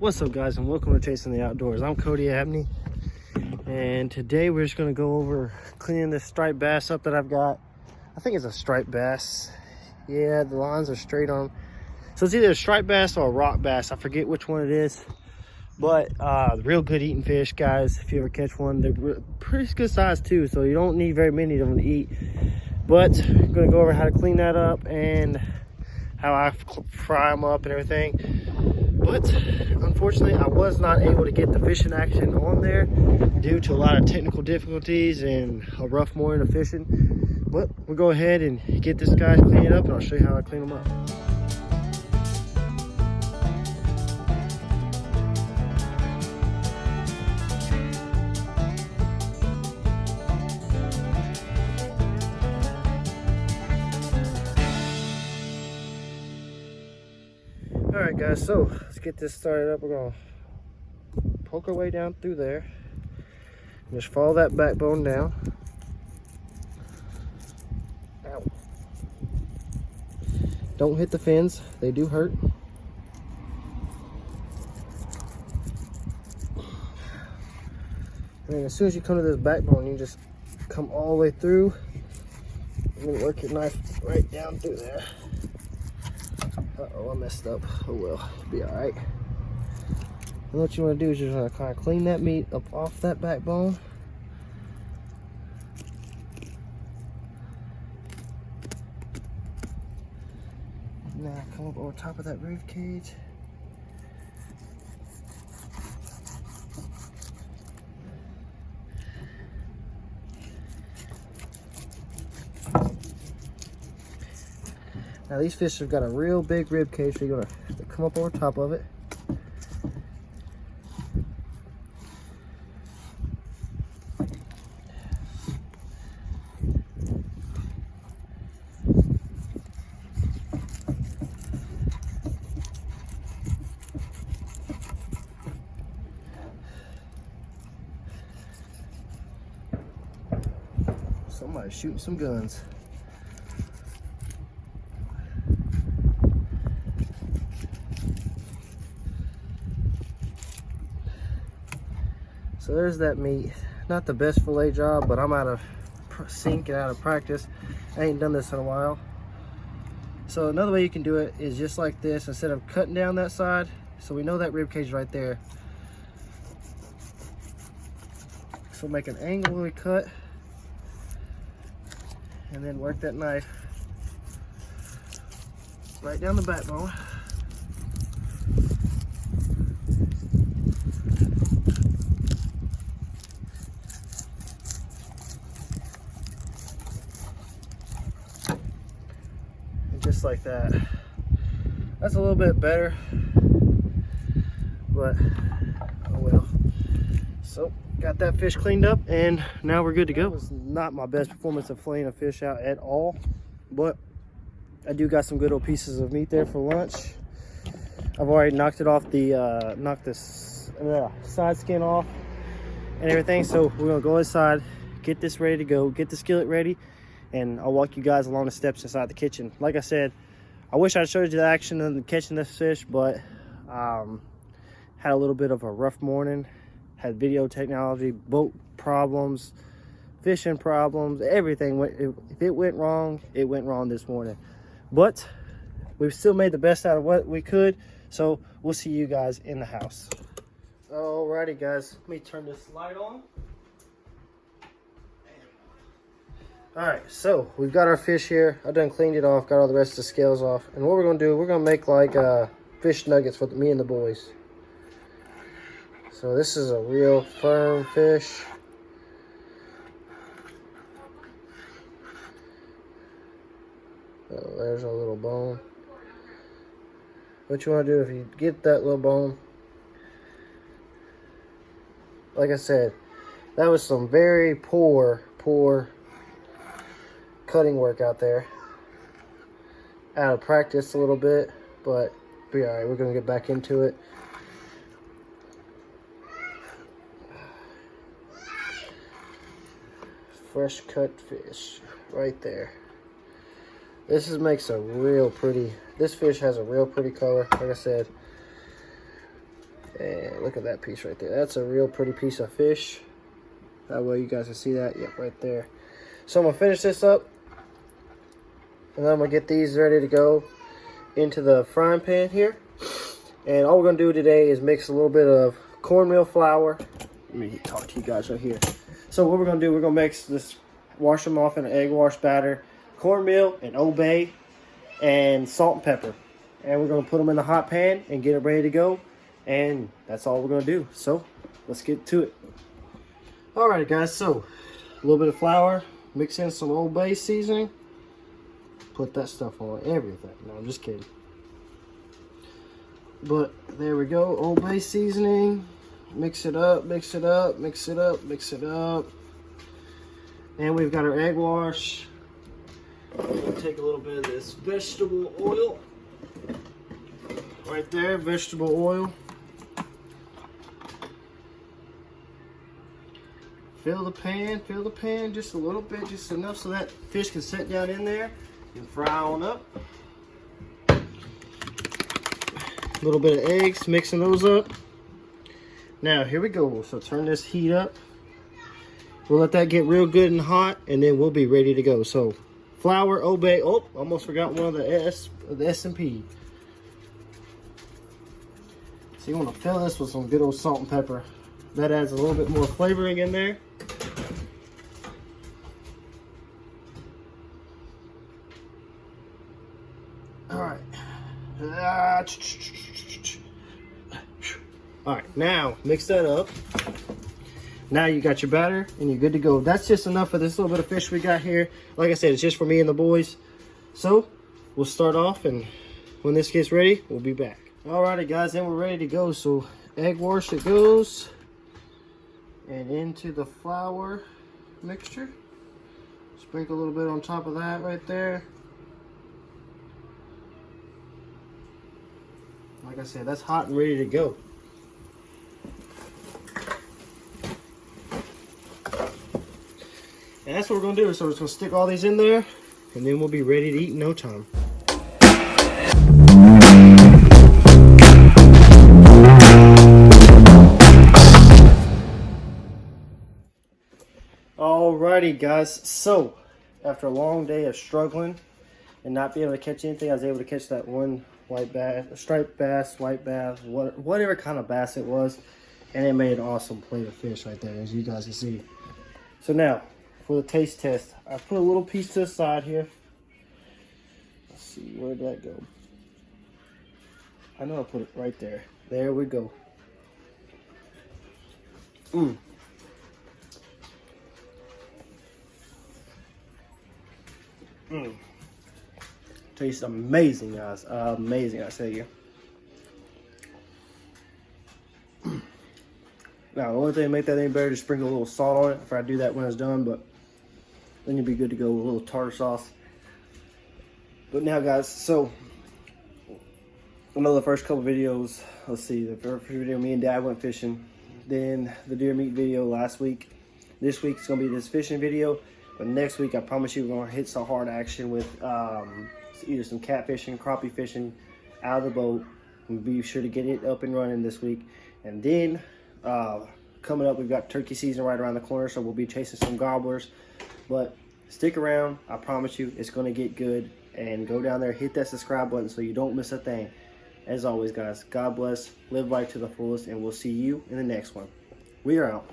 What's up, guys, and welcome to Chasing the Outdoors. I'm Cody Abney, and today we're just going to go over cleaning this striped bass up that I've got. I think it's a striped bass. Yeah, the lines are straight on. So it's either a striped bass or a rock bass. I forget which one it is, but real good eating fish, guys. If you ever catch one, they're pretty good size too, so you don't need very many of them to eat. But I'm going to go over how to clean that up and how I fry them up and everything. But unfortunately, I was not able to get the fishing action on there due to a lot of technical difficulties and a rough morning of fishing. But we'll go ahead and get this guy cleaned up, and I'll show you how I clean them up. Alright guys, so let's get this started up. We're going to poke our way down through there. Just follow that backbone down. Ow. Don't hit the fins, they do hurt. And then as soon as you come to this backbone, you just come all the way through. And then work your knife right down through there. Uh-oh, I messed up. Oh well, it'll be alright. And what you want to do is you're going to kind of clean that meat up off that backbone. Now come up over top of that rib cage. Now these fish have got a real big rib cage, so you're gonna have to come up over top of it. Somebody's shooting some guns. So there's that meat. Not the best fillet job, but I'm out of sync and out of practice. I ain't done this in a while. So another way you can do it is just like this. Instead of cutting down that side, so we know that rib cage right there. So make an angle when we cut, and then work that knife right down the backbone. Just like that. That's a little bit better, but oh well. So got that fish cleaned up, and now we're good to go. It was not my best performance of filleting a fish out at all, but I do got some good old pieces of meat there for lunch. I've already knocked it off the knocked this side skin off and everything. So we're gonna go inside, get this ready to go, get the skillet ready, and I'll walk you guys along the steps inside the kitchen. Like I said, I wish I showed you the action of catching this fish, but had a little bit of a rough morning. Had video technology, boat problems, fishing problems, everything. If it went wrong, it went wrong this morning. But we've still made the best out of what we could, so we'll see you guys in the house. Alrighty guys, let me turn this light on. Alright, so we've got our fish here. I done cleaned it off, got all the rest of the scales off. And what we're going to do, we're going to make like fish nuggets for me and the boys. So this is a real firm fish. Oh, there's a little bone. What you want to do, if you get that little bone, like I said, that was some very poor cutting work out there. Out of practice a little bit, but be alright. We're gonna get back into it. Fresh cut fish right there. This makes a real pretty, this fish has a real pretty color. Like I said, And look at that piece right there. That's a real pretty piece of fish. That way you guys can see that. Yep, right there. So I'm going to finish this up. And then I'm going to get these ready to go into the frying pan here. And all we're going to do today is mix a little bit of cornmeal flour. Let me talk to you guys right here. So what we're going to do, we're going to mix this, wash them off in an egg wash batter, cornmeal and Old Bay, and salt and pepper. And we're going to put them in the hot pan and get it ready to go. And that's all we're going to do. So let's get to it. Alright guys, so a little bit of flour, mix in some Old Bay seasoning. Put that stuff on everything. No, I'm just kidding. But there we go, Old Bay seasoning. Mix it up, mix it up, mix it up, mix it up. And we've got our egg wash. We'll take a little bit of this vegetable oil. Right there, vegetable oil. Fill the pan just a little bit, just enough so that fish can sit down in there and fry on up. A little bit of eggs, mixing those up. Now here we go. So turn this heat up. We'll let that get real good and hot, and then we'll be ready to go. So flour, Old Bay. Oh, almost forgot one of the S&P. So you want to fill this with some good old salt and pepper. That adds a little bit more flavoring in there. Alright. Alright, now mix that up. Now you got your batter and you're good to go. That's just enough for this little bit of fish we got here. Like I said, it's just for me and the boys. So we'll start off, and when this gets ready, we'll be back. Alrighty guys, then we're ready to go. So egg wash it goes. And into the flour mixture. Sprinkle a little bit on top of that right there. Like I said, that's hot and ready to go. And that's what we're going to do. So we're just going to stick all these in there, and then we'll be ready to eat in no time. Alrighty guys, so after a long day of struggling and not being able to catch anything, I was able to catch that one white bass, striped bass, white bass, whatever kind of bass it was, and it made an awesome plate of fish right there, as you guys can see. So now, for the taste test, I put a little piece to the side here. Let's see, where did that go? I know I put it right there. There we go. Tastes amazing, guys. Amazing, I tell you. Now, the only thing to make that any better is sprinkle a little salt on it. If I do that when it's done, but then you'll be good to go with a little tartar sauce. But now, guys, so I know the first couple videos. Let's see, the first video, me and Dad went fishing. Then the deer meat video last week. This week's gonna be this fishing video. But next week, I promise you, we're going to hit some hard action with either some catfishing, crappie fishing out of the boat. We'll be sure to get it up and running this week. And then, coming up, we've got turkey season right around the corner, so we'll be chasing some gobblers. But stick around. I promise you, it's going to get good. And go down there, hit that subscribe button so you don't miss a thing. As always, guys, God bless, live life to the fullest, and we'll see you in the next one. We are out.